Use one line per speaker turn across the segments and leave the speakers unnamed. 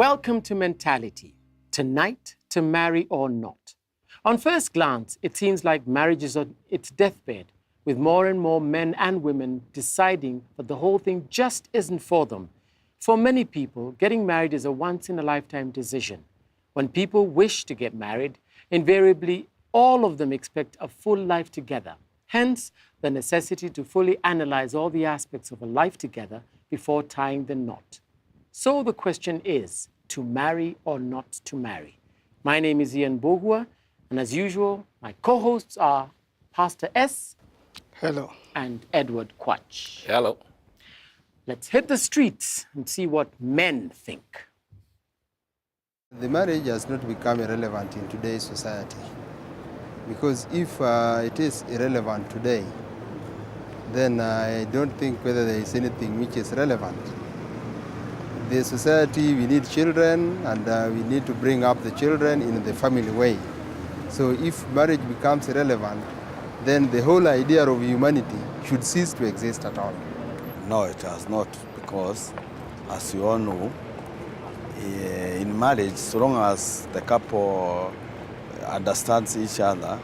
Welcome to Mentality. Tonight, to marry or not. On first glance, it seems like marriage is on its deathbed, with more and more men and women deciding that the whole thing just isn't for them. For many people, getting married is a once-in-a-lifetime decision. When people wish to get married, invariably, all of them expect a full life together. Hence, the necessity to fully analyze all the aspects of a life together before tying the knot. So the question is, to marry or not to marry? My name is Ian Bogua, and as usual, my co-hosts are Pastor S.
Hello.
And Edward Quach.
Hello.
Let's hit the streets and see what men think.
The marriage has not become irrelevant in today's society, because if it is irrelevant today, then I don't think whether there is anything which is relevant. The society, we need children, and we need to bring up the children in the family way. So if marriage becomes irrelevant, then the whole idea of humanity should cease to exist at all.
No, it has not, because as you all know, in marriage, so long as the couple understands each other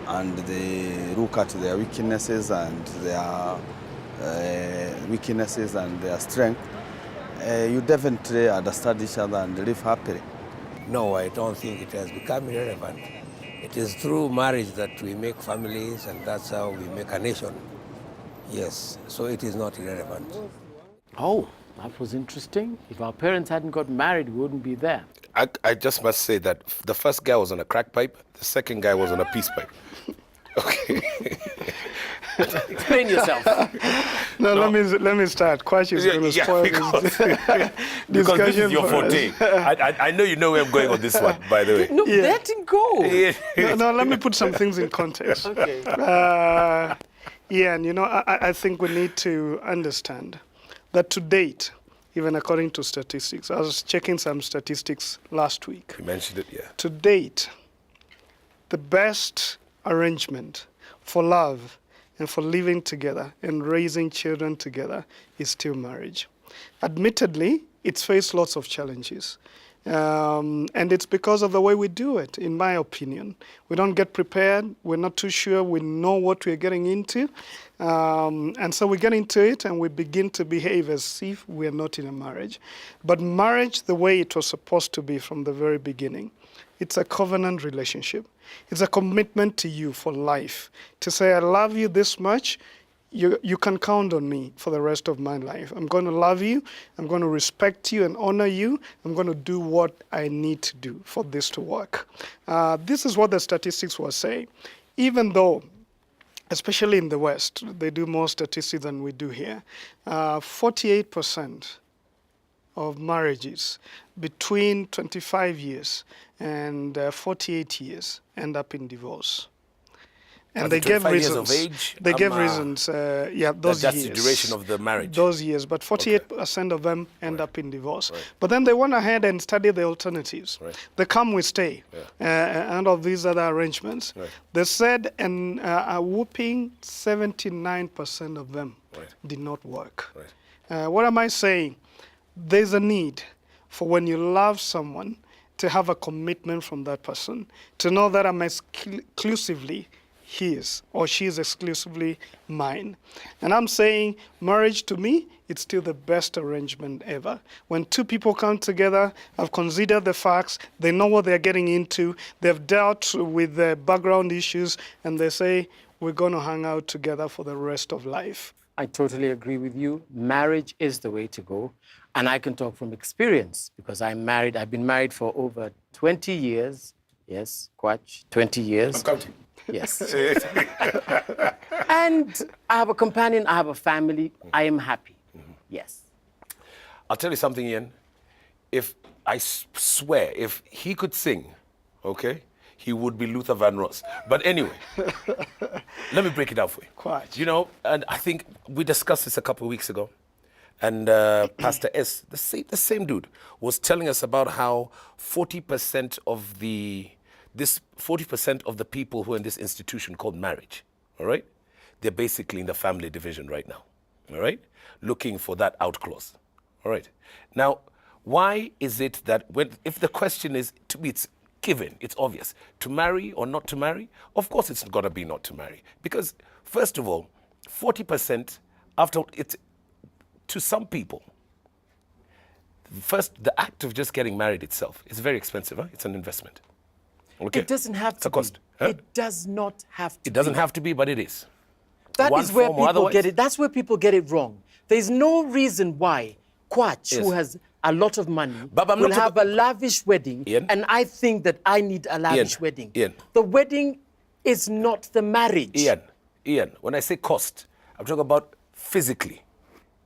and they look at their weaknesses and their strength, you definitely understand each other and live happily.
No, I don't think it has become irrelevant. It is through marriage that we make families, and that's how we make a nation. Yes, so it is not irrelevant.
Oh, that was interesting. If our parents hadn't got married, we wouldn't be there.
I just must say that the first guy was on a crack pipe, the second guy was on a peace pipe. Okay.
Explain yourself.
No, let me start. Quach is going to spoil this
because this is your
for us.
forte. I know you know where I'm going on this one, by the way.
No, let it go.
No, let me put some things in context.
Okay.
And I think we need to understand that to date, even according to statistics, I was checking some statistics last week.
You mentioned it, yeah.
To date, the best arrangement for love and for living together and raising children together is still marriage. Admittedly, it's faced lots of challenges. And it's because of the way we do it, in my opinion. We don't get prepared. We're not too sure we know what we're getting into. And so we get into it and we begin to behave as if we're not in a marriage. But marriage, the way it was supposed to be from the very beginning, it's a covenant relationship. It's a commitment to you for life. To say, I love you this much, you can count on me for the rest of my life. I'm going to love you. I'm going to respect you and honor you. I'm going to do what I need to do for this to work. This is what the statistics were saying. Even though, especially in the West, they do more statistics than we do here, 48% of marriages between 25 years and 48 years end up in divorce. And they gave reasons.
Years of age,
they gave reasons. Those years.
That's the duration of the marriage.
Those years, but 48% of them end up in divorce. Right. But then they went ahead and studied the alternatives. Right. The come we stay, and of these other arrangements. Right. They said, and a whooping 79% of them did not work. Right. What am I saying? There's a need for when you love someone to have a commitment from that person, to know that I'm exclusively his or she is exclusively mine. And I'm saying marriage to me, it's still the best arrangement ever. When two people come together, have considered the facts, they know what they're getting into, they've dealt with the background issues, and they say, we're going to hang out together for the rest of life.
I totally agree with you. Marriage is the way to go. And I can talk from experience because I'm married. I've been married for over 20 years. Yes, Quach, 20 years.
I'm counting.
Yes. And I have a companion, I have a family. I am happy. Yes.
I'll tell you something, Ian. If I swear, if he could sing, okay, he would be Luther Vandross. But anyway, let me break it down for you.
Quite.
You know, and I think we discussed this a couple of weeks ago. And Pastor S, the same dude, was telling us about how 40% of the 40% of the people who are in this institution called marriage, all right? They're basically in the family division right now, all right? Looking for that out clause, all right? Now, Why is it that if the question is, to me, it's given, it's obvious, to marry or not to marry? Of course it's got to be not to marry. Because, first of all, 40% after it's, to some people, first, the act of just getting married itself is very expensive. Huh? It's an investment. Okay.
It doesn't have
It's
to
a cost.
be.
Huh?
It does not have to
It doesn't
be.
have to be, but it is.
That
One
is where
form or
people get
otherwise.
it. That's where people get it wrong. There's no reason why Kwach, who
Yes.
has a lot of money,
But I'm
will
not
have a lavish wedding,
Ian?
and I think that I need a lavish wedding.
Ian.
The wedding is not the marriage.
Ian, when I say cost, I'm talking about physically,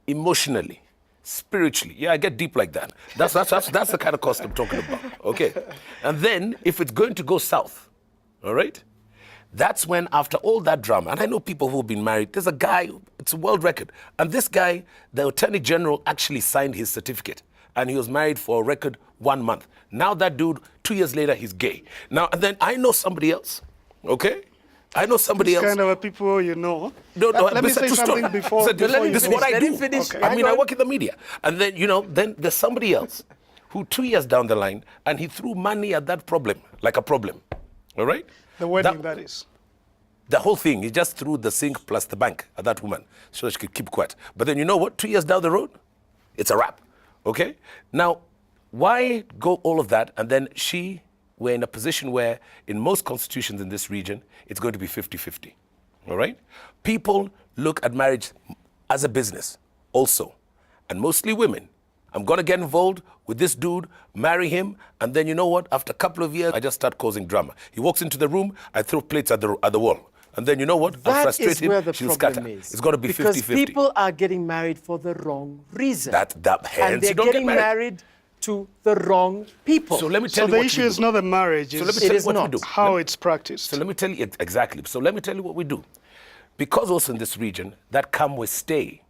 emotionally, spiritually. Yeah, I get deep like that. That's the kind of cost I'm talking about. Okay. And then if it's going to go south, all right? That's when, after all that drama, and I know people who've been married, there's a guy, it's a world record, and this guy, the Attorney General, actually signed his certificate, and he was married for a record 1 month. Now that dude, 2 years later, he's gay. Now, and then I know somebody else, okay? I know somebody else.
Kind of a people you know.
No,
Let me
it's a
say
true story.
something before.
This
before you
is what
finish.
I
Let
do.
him finish.
Okay.
I mean,
Hang
I
on.
work in the media. And then, then there's somebody else who 2 years down the line, and he threw money at that problem, like a problem. All right?
The wedding, that is.
The whole thing, he just threw the sink plus the bank at that woman so she could keep quiet. But then you know what? 2 years down the road, it's a wrap. Okay? Now, why go all of that? And then we're in a position where in most constitutions in this region, it's going to be 50-50. All right? People look at marriage as a business also. And mostly women. I'm going to get involved with this dude, marry him, and then you know what? After a couple of years, I just start causing drama. He walks into the room, I throw plates at the wall. And then you know what? I'll
That
frustrate
is
him,
where the
she'll
problem
scatter.
is.
It's got to be 50-50.
Because people are getting married for the wrong reason.
Hence
and they're
you don't get
getting
married.
married to the wrong people.
So let me
So
tell you
the
what
issue
we
is
do.
not the marriage,
So let me
it's
tell you
is
what we
not.
do.
how it's practiced.
So let me tell you, exactly. So let me tell you what we do. Because also in this region, that come with stay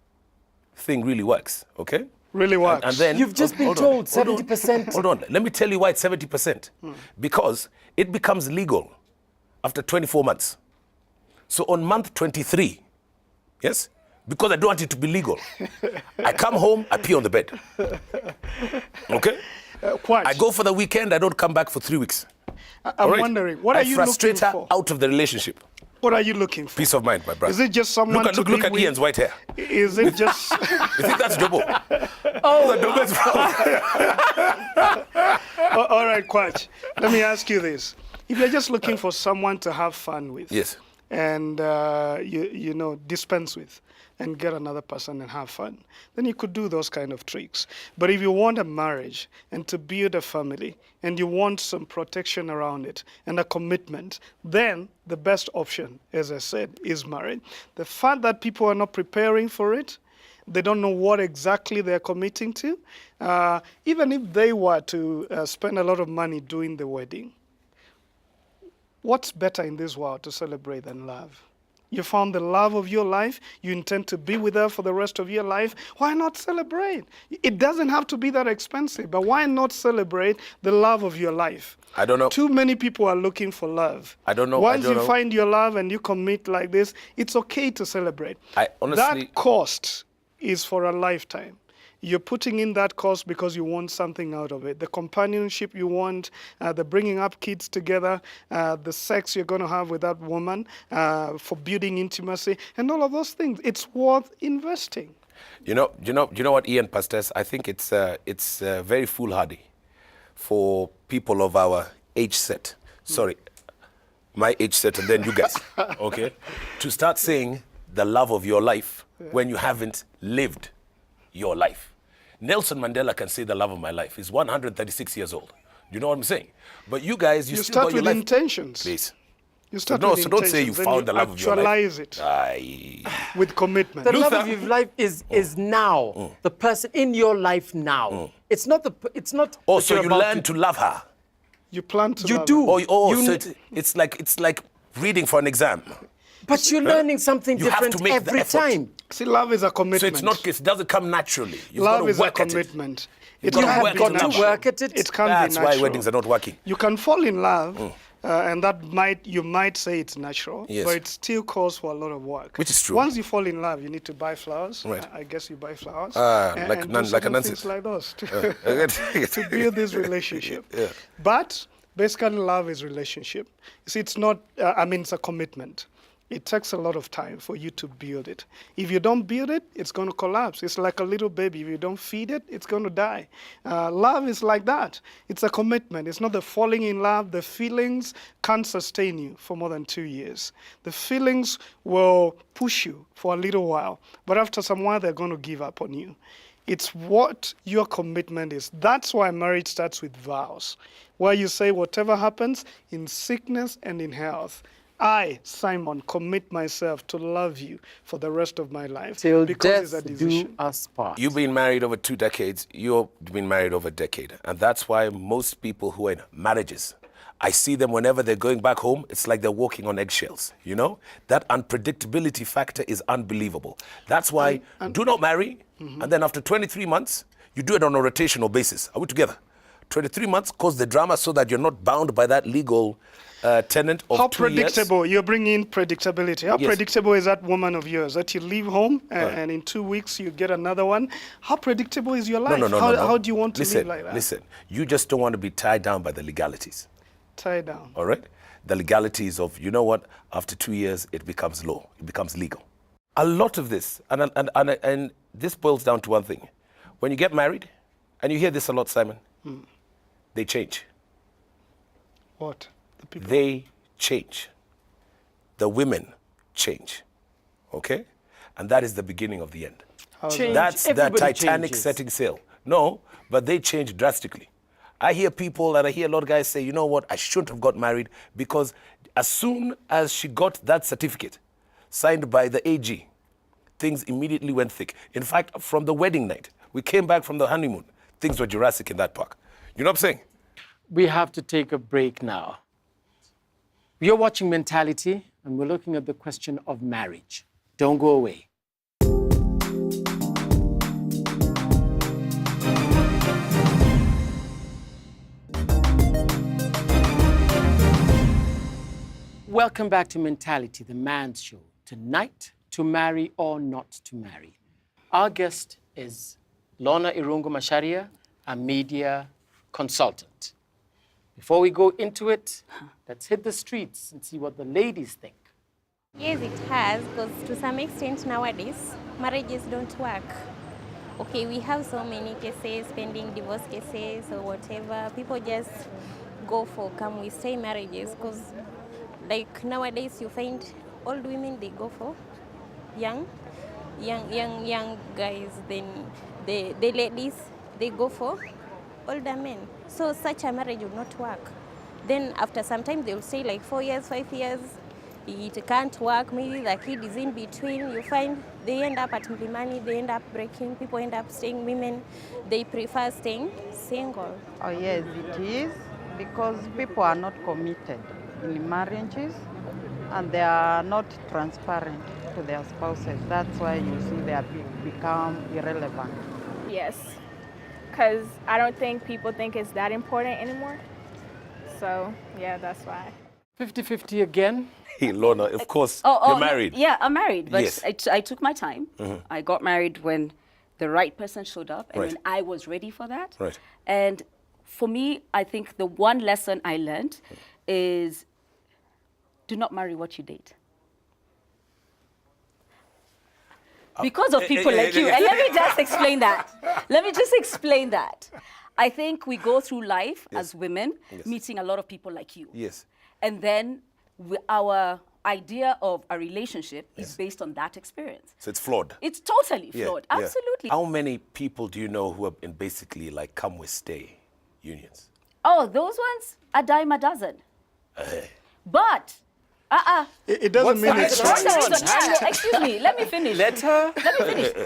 thing really works, okay?
Really works.
And then
You've just been
hold
told
on, hold on,
70%.
Hold on. Let me tell you why it's 70%. Because it becomes legal after 24 months. So on month 23, yes, because I don't want it to be legal, I come home, I pee on the bed. Okay?
Quite.
I go for the weekend, I don't come back for 3 weeks.
I'm
All right?
wondering, what are you
frustrate
looking
her
for?
out of the relationship.
What are you looking for?
Peace of mind, my brother.
Is it just someone to
look
be
at
with?
Ian's white hair.
Is it just...
You think that's Jobo?
All right, Kwach. Let me ask you this. If you're just looking for someone to have fun with,
Yes.
and dispense with, and get another person and have fun, then you could do those kind of tricks. But if you want a marriage and to build a family, and you want some protection around it and a commitment, then the best option, as I said, is marriage. The fact that people are not preparing for it, they don't know what exactly they're committing to, even if they were to spend a lot of money doing the wedding, what's better in this world to celebrate than love? You found the love of your life. You intend to be with her for the rest of your life. Why not celebrate? It doesn't have to be that expensive, but why not celebrate the love of your life?
I don't know.
Too many people are looking for love.
I don't know.
Once you find your love and you commit like this, it's okay to celebrate.
I honestly-
That cost is for a lifetime. You're putting in that cost because you want something out of it. The companionship you want, the bringing up kids together, the sex you're going to have with that woman, for building intimacy, and all of those things. It's worth investing.
You know what, Ian Pastors? I think it's very foolhardy for people of our age set. Sorry, my age set, and then you guys, okay, to start saying the love of your life when you haven't lived your life. Nelson Mandela can say the love of my life. He's 136 years old. You know what I'm saying? But you guys, you still
start
got your
with
life.
intentions.
Please.
You start
No,
with
so don't say you
intentions, then
found the love of your life.
actualize it
Aye.
with commitment.
The love
Luther-
of your life is now. The person in your life now. It's not
Oh,
that
so
you're
you
about
learn
to
to love her.
You plan to
You
love
do.
her.
So it's like reading for an exam.
But you're learning something
You have
different
to make the
every
effort.
time.
See, love is a
So
commitment.
it doesn't come naturally. You've
Love
got to
is a
work at it.
commitment.
You've
It
got to
can't
work
be
it
Got to
natural.
natural.
work at it.
It can't
That's
be
why
natural.
weddings are not working.
You can fall in love and you might say it's natural,
Yes.
but it still calls for a lot of work.
Which is true.
Once you fall in love, you need to buy flowers.
Right.
I guess you buy flowers.
Like
do
a
certain
Nancy.
things like those to build this relationship.
Yeah.
But basically, love is relationship. You see, it's not. It's a commitment. It takes a lot of time for you to build it. If you don't build it, it's going to collapse. It's like a little baby. If you don't feed it, it's going to die. Love is like that. It's a commitment. It's not the falling in love. The feelings can't sustain you for more than 2 years. The feelings will push you for a little while, but after some while, they're going to give up on you. It's what your commitment is. That's why marriage starts with vows, where you say, whatever happens in sickness and in health, I, Simon, commit myself to love you for the rest of my life.
Till
because
death
it's a decision.
do us part.
You've been married over 2 decades. You've been married over a decade. And that's why most people who are in marriages, I see them whenever they're going back home, it's like they're walking on eggshells, you know? That unpredictability factor is unbelievable. That's why do not marry, and then after 23 months, you do it on a rotational basis. Are we together? 23 months, cause the drama so that you're not bound by that legal tenant of
How
2 years.
predictable? You're bringing in predictability. How
Yes.
predictable is that woman of yours that you leave home and in 2 weeks you get another one? How predictable is your life?
No.
How do you want to live like that?
Listen, you just don't want to be tied down by the legalities.
Tie down.
All right? The legalities of, you know what, after 2 years, it becomes law, it becomes legal. A lot of this, and this boils down to one thing. When you get married, and you hear this a lot, Simon, they change.
What? The people.
They change. The women change. Okay? And that is the beginning of the end.
Change.
That's the
Everybody
Titanic
changes.
setting sail. No, but they change drastically. I hear people and I hear a lot of guys say, you know what, I shouldn't have got married because as soon as she got that certificate signed by the AG, things immediately went thick. In fact, from the wedding night, we came back from the honeymoon, things were Jurassic in that park. You know what I'm saying?
We have to take a break now. You're watching Mentality, and we're looking at the question of marriage. Don't go away. Welcome back to Mentality, the man's show. Tonight, to marry or not to marry. Our guest is Lorna Irungu Macharia, a media consultant. Before we go into it, let's hit the streets and see what the ladies think.
Yes, it has, because to some extent nowadays, marriages don't work. Okay, we have so many cases, pending divorce cases or whatever. People just go for come-we-stay marriages, because like nowadays you find old women, they go for young guys. Then the ladies, they go for older men. So such a marriage would not work. Then after some time, they'll say like 4 years, 5 years, it can't work. Maybe the kid is in between. You find they end up at Mlimani, they end up breaking, people end up staying, women, they prefer staying single.
Oh yes, it is, because people are not committed in marriages and they are not transparent to their spouses. That's why you see they have become irrelevant.
Yes, because I don't think people think it's that important anymore. So, yeah, that's why.
50-50 again.
Hey, Lorna, of course, you're married.
Yeah, I'm married, but
Yes.
I took my time. I got married when the right person showed up and
Right.
when I was ready for that.
Right.
And for me, I think the one lesson I learned is do not marry what you date. Because of people like you. And let me just explain that. I think we go through life as women, meeting a lot of people like you.
Yes.
And then our idea of a relationship is based on that experience.
So it's flawed.
It's totally
Yeah,
flawed.
yeah.
Absolutely.
How many people do you know who are in basically like come with stay unions?
Oh, those ones, a dime a dozen. But,
It doesn't mean it's
no,
right.
excuse me, let me finish.
Let her.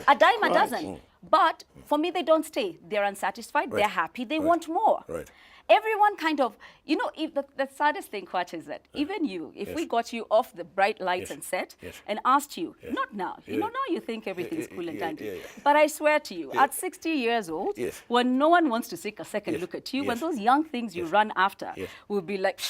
A dime a dozen. But for me, they don't stay. They're unsatisfied, they're happy, they want more.
Right.
Everyone kind of, you know, if the saddest thing, Kwach, is that even you, if we got you off the bright lights and set and asked you, not now, you know, now you think everything's cool and dandy. But I swear to you, at 60 years old, when no one wants to take a second look at you, when those young things you run after will be like,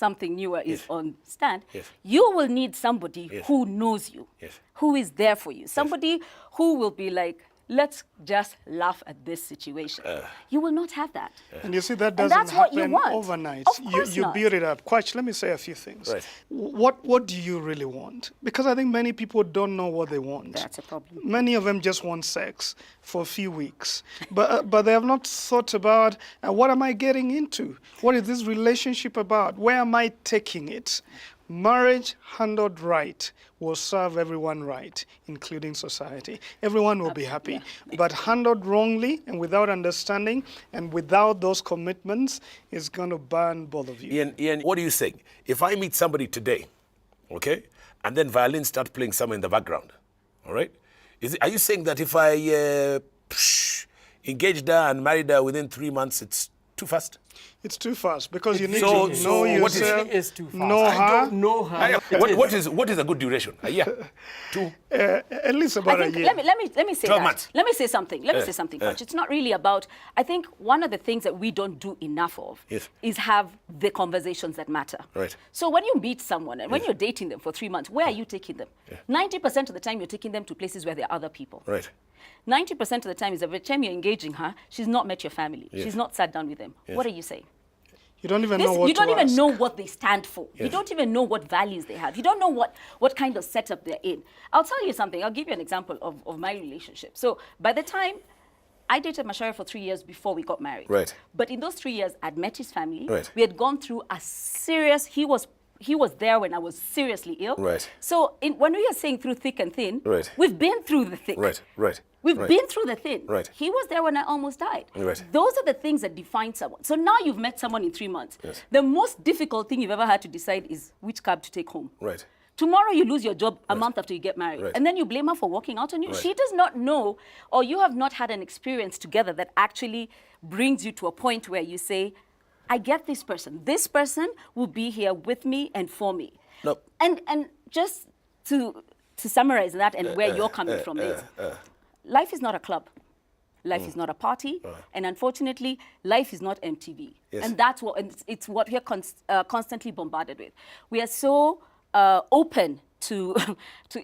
something newer is
Yes.
on stand,
Yes.
you will need somebody
Yes.
who knows you,
Yes.
who is there for you, somebody who will be like, let's just laugh at this situation. You will not have that.
And you see, that
And
doesn't
that's what you
happen
want.
overnight.
Of course
you
not.
build it up. Quach, let me say a few things.
Right.
What do you really want? Because I think many people don't know what they want.
That's a problem.
Many of them just want sex for a few weeks, but they have not thought about what am I getting into? What is this relationship about? Where am I taking it? Marriage handled right will serve everyone right, including society. Everyone will be happy. But handled wrongly and without understanding and without those commitments, it's going to burn both of you.
Ian, what are you saying? If I meet somebody today, okay, and then violin start playing somewhere in the background, all right? Are you saying that if I engaged her and married her within 3 months, it's too fast?
It's too fast because you need
So-
to
so
know
what is-
yourself,
It is too fast.
know
I
her.
don't know her.
What is a good duration? A year? 2?
At least
I
about a
think,
year.
let me say
12
that.
months.
Let me say something. Let me say something, Coach. It's not really about, I think one of the things that we don't do enough of
Yes.
is have the conversations that matter.
Right.
So when you meet someone and when you're dating them for 3 months, where are you taking them? 90% of the time you're taking them to places where there are other people.
Right.
90% of the time is that by the time you're engaging her, she's not met your family. She's not sat down with them. What are you saying?
You don't even know what
You don't
to
even
ask.
know what they stand for. You
Yes.
don't even know what values they have. You don't know what kind of setup they're in. I'll tell you something. I'll give you an example of my relationship. So by the time I dated Mashara for 3 years before we got married.
Right.
But in those 3 years, I'd met his family.
Right.
We had gone through a serious, he was there when I was seriously ill.
Right.
So when we are saying through thick and thin,
Right.
we've been through the thick.
Right.
We've
Right.
been through the thin.
Right.
He was there when I almost died.
Right.
Those are the things that define someone. So now you've met someone in 3 months.
Yes.
The most difficult thing you've ever had to decide is which cab to take home.
Right.
Tomorrow you lose your job a month after you get married.
Right.
And then you blame her for walking out on you.
Right.
She does not know, or you have not had an experience together that actually brings you to a point where you say, I get this person. This person will be here with me and for me.
No.
And just to summarize that and where you're coming from is, life is not a club. Life is not a party. And unfortunately, life is not MTV.
Yes.
And that's what, and it's what we are constantly bombarded with. We are so open to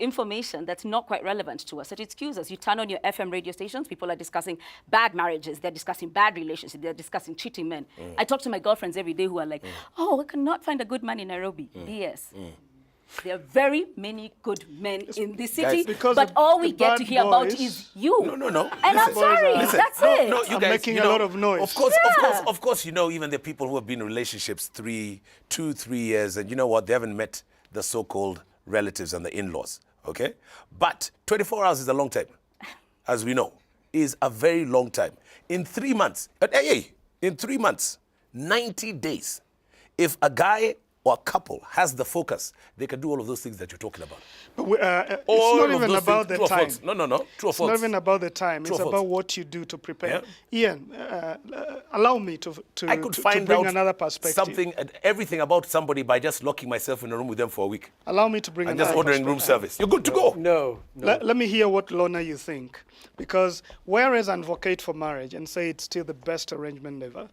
information that's not quite relevant to us. That excuses. You turn on your FM radio stations, people are discussing bad marriages, they're discussing bad relationships, they're discussing cheating men. I talk to my girlfriends every day who are like, oh, I cannot find a good man in Nairobi. Yes. There are very many good men in this city,
because
but
the-
all we
the
get to
bad
hear about
boys-
is you.
No.
And I'm
Listen,
sorry,
listen.
that's
No,
it.
no, you
I'm
guys,
making
you
a
know,
lot of noise.
Of course,
Yeah.
of course, you know, even the people who have been in relationships 2, 3 years, and you know what, they haven't met the so-called relatives and the in-laws, okay? But 24 hours is a long time, as we know, is a very long time. In 3 months, in 3 months, 90 days, if a guy or a couple has the focus, they can do all of those things that you're talking about.
But it's
All
not
of
even
those
about
things,
the
true or
time.
false? No. True or
It's
false?
not even about the time.
True
It's
or false?
about what you do to prepare. Ian, allow me to
I could
to
find
bring
out
another perspective.
something, everything about somebody by just locking myself in a room with them for a week
Allow me to bring
and
another
just ordering room
perspective.
service. You're good to go.
No.
Let me hear what, Lorna, you think. Because whereas I advocate for marriage and say it's still the best arrangement ever,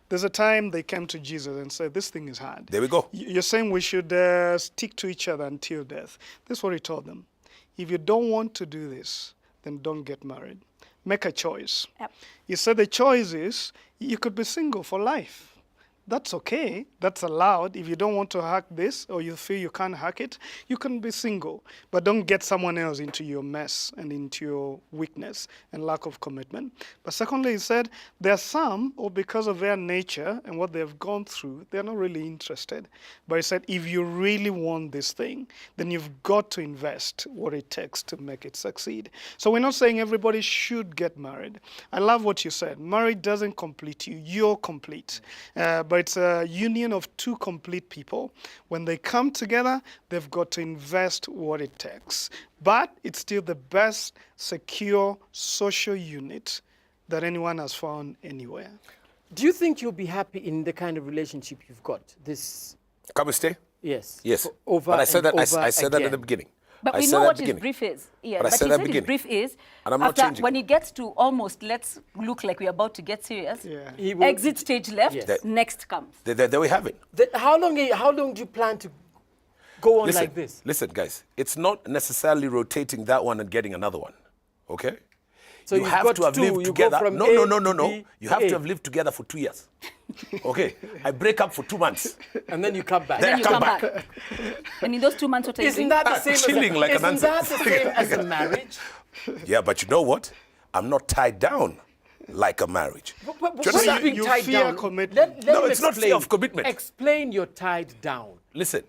there's a time they came to Jesus and said, this thing is hard.
There we go.
You're saying we should stick to each other until death. This is what he told them. If you don't want to do this, then don't get married. Make a choice.
Yep.
You said the choice is you could be single for life. That's okay. That's allowed. If you don't want to hack this or you feel you can't hack it, you can be single. But don't get someone else into your mess and into your weakness and lack of commitment. But secondly, he said there are some, or because of their nature and what they've gone through, they're not really interested. But he said if you really want this thing, then you've got to invest what it takes to make it succeed. So we're not saying everybody should get married. I love what you said. Marriage doesn't complete you. You're complete. But it's a union of two complete people. When they come together, they've got to invest what it takes. But it's still the best secure social unit that anyone has found anywhere.
Do you think you'll be happy in the kind of relationship you've got? This,
Can we stay?
yes.
Yes.
for over
but I said
and
that. I
over
said that at
again.
the beginning.
But
I
we
said
know
at
what
the
his
beginning.
brief is. Yeah,
But I
but
said
he
at
said
the
his
beginning.
brief is,
And I'm not
after,
changing.
when he gets to almost, let's look like we're about to get serious,
He will-
exit stage left,
Yes.
next comes.
There we have it.
How long do you plan to go on like this?
Listen, guys, it's not necessarily rotating that one and getting another one, okay?
So
you
you've
have
got
to have
two,
lived
you go
together.
from
No.
A
You
to B
have
to
to
A.
have lived together for 2 years. Okay, I break up for 2 months.
And then you come back.
Then
Then you come back. And in those 2 months, what are you
Isn't
doing?
that the same
Chilling like an
isn't that
answer.
the same as a marriage?
Yeah, but you know what? I'm not tied down like a marriage.
But
Do you
what
understand?
is being
You
tied
fear
down?
commitment.
No,
him
it's not fear of commitment.
Explain you're tied down.
Listen,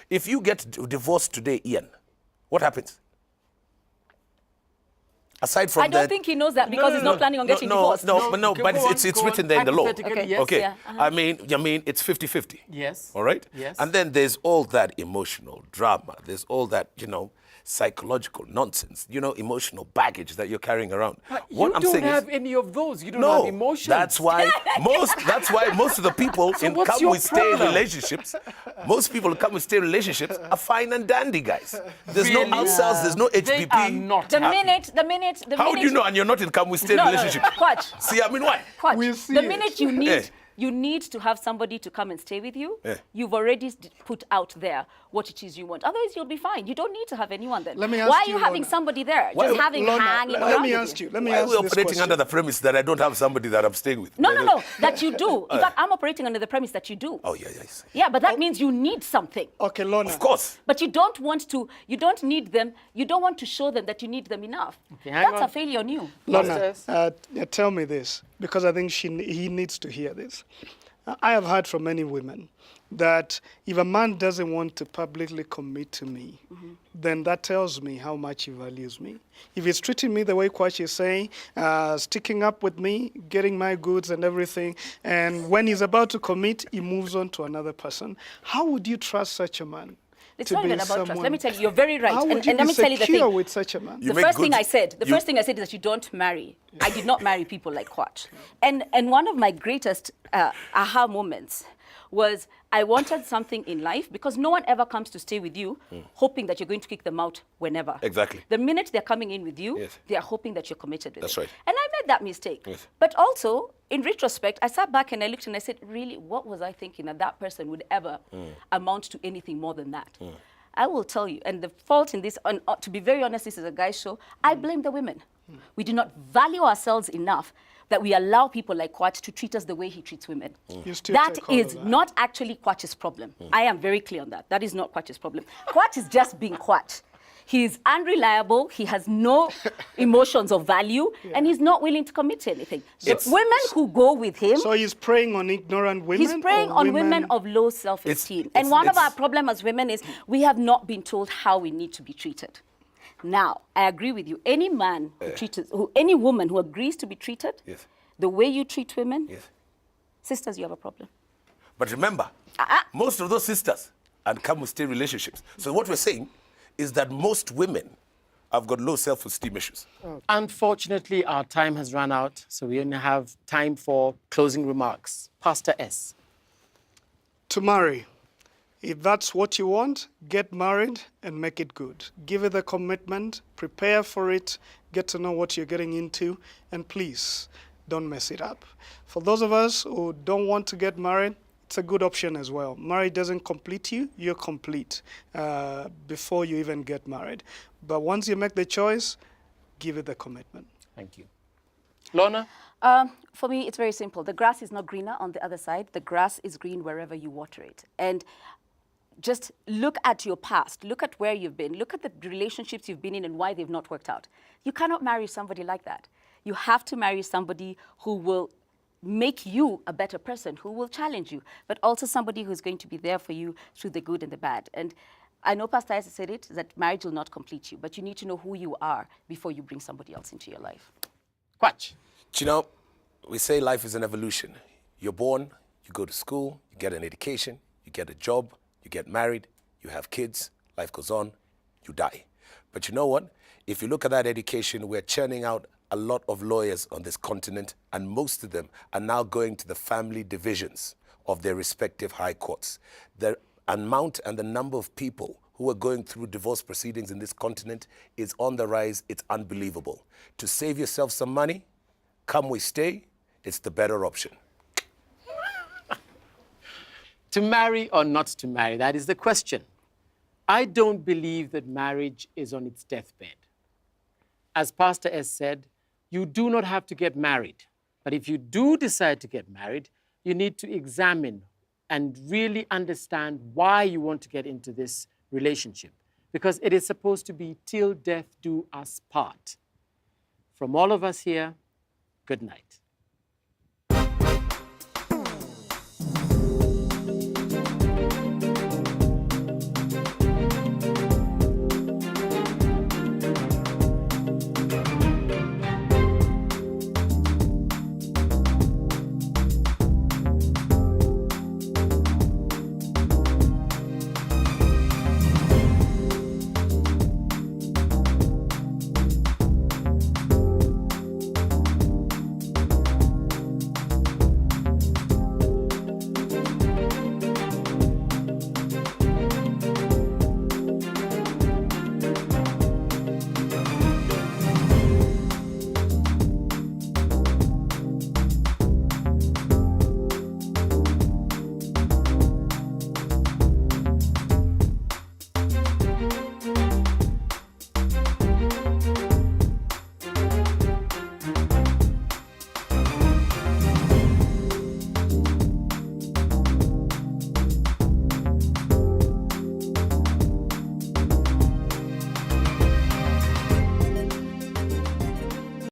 if you get divorced today, Ian, what happens? Aside from
I don't
that,
think he knows that because he's not planning on getting divorced.
but
Go on,
it's
go on.
written there in the law.
Hypothetically,
Okay.
yes.
Okay,
Yeah,
I mean, it's 50-50.
Yes.
All right?
Yes.
And then there's all that emotional drama. There's all that, psychological nonsense, emotional baggage that you're carrying around.
But
What
you
I'm
don't
saying
have
is,
any of those. You don't
no,
have emotions.
that's why most of the people in
what's
come
your
with stay
problem?
relationships, most people who come with stay relationships are fine and dandy guys. There's
Really?
no ulcers, there's no
They
HPP.
are not.
The
happy.
minute.
How do you know and you're not in come with stay
No,
relationship?
Watch.
See, I mean, why?
Watch.
We'll see
The
it.
minute you need,
Yeah.
you need to have somebody to come and stay with you.
Yeah.
You've already put out there what it is you want. Otherwise, you'll be fine. You don't need to have anyone then.
Let me ask
Why are
you,
you having
Lorna.
somebody there?
Why-
Just having
Lorna,
hanging
let
around
me
with
ask you. Let me
Why are
ask
we
this
operating
question.
under the premise that I don't have somebody that I'm staying with?
No, that you do. In fact, I'm operating under the premise that you do.
Oh, yeah, yes.
Yeah, but that means you need something.
Okay, Lorna.
Of course.
But you don't need them, you don't want to show them that you need them enough.
Okay, hang
That's
on.
a failure on you.
Lorna,
Masters?
tell me this, because I think he needs to hear this. I have heard from many women that if a man doesn't want to publicly commit to me, then that tells me how much he values me. If he's treating me the way Kwachi is saying, sticking up with me, getting my goods and everything, and when he's about to commit, he moves on to another person, how would you trust such a man?
It's
to
not
be
even about trust.
someone-
Let me tell you, you're very right.
How would
And
you
let
be
me tell you the
secure
thing.
with such a man?
You
The
make
first thing
good-
I said,
you-
is that you don't marry. I did not marry people like Kwach. And one of my greatest aha moments was I wanted something in life because no one ever comes to stay with you hoping that you're going to kick them out whenever.
Exactly.
The minute they're coming in with you,
Yes.
they are hoping that you're committed with
That's
it.
right.
And I made that mistake.
Yes.
But also, in retrospect, I sat back and I looked and I said, really, what was I thinking that person would ever amount to anything more than that? I will tell you, and the fault in this, to be very honest, this is a guy's show, I blame the women. We do not value ourselves enough that we allow people like Kwach to treat us the way he treats women.
You still
That
take all
is
of that.
not actually Kwach's problem. I am very clear on that. That is not Kwach's problem. Kwach is just being Kwach. He is unreliable, he has no emotions of value, and he's not willing to commit to anything. The women who go with him,
So he's preying on ignorant women?
he's preying
or
on women of low self-esteem. And one of our problems as women is we have not been told how we need to be treated. Now, I agree with you. Any man any woman who agrees to be treated
Yes.
the way you treat women,
Yes.
sisters, you have a problem.
But remember, most of those sisters come with stay relationships. So what we're saying is that most women have got low self-esteem issues.
Unfortunately, our time has run out, so we only have time for closing remarks. Pastor S.
To marry. If that's what you want, get married and make it good. Give it the commitment, prepare for it, get to know what you're getting into, and please don't mess it up. For those of us who don't want to get married, it's a good option as well. Marriage doesn't complete you, you're complete before you even get married. But once you make the choice, give it the commitment.
Thank you. Lorna?
For me, it's very simple. The grass is not greener on the other side. The grass is green wherever you water it. And just look at your past. Look at where you've been. Look at the relationships you've been in and why they've not worked out. You cannot marry somebody like that. You have to marry somebody who will make you a better person, who will challenge you, but also somebody who's going to be there for you through the good and the bad. And I know Pastor Isaac said it, that marriage will not complete you, but you need to know who you are before you bring somebody else into your life.
Kwach.
You know, we say life is an evolution. You're born, you go to school, you get an education, you get a job, you get married, you have kids, life goes on, you die. But you know what? If you look at that education, we're churning out a lot of lawyers on this continent, and most of them are now going to the family divisions of their respective high courts. The amount and the number of people who are going through divorce proceedings in this continent is on the rise. It's unbelievable. To save yourself some money, come we stay, it's the better option.
To marry or not to marry, that is the question. I don't believe that marriage is on its deathbed. As Pastor S said, you do not have to get married. But if you do decide to get married, you need to examine and really understand why you want to get into this relationship. Because it is supposed to be till death do us part. From all of us here, good night.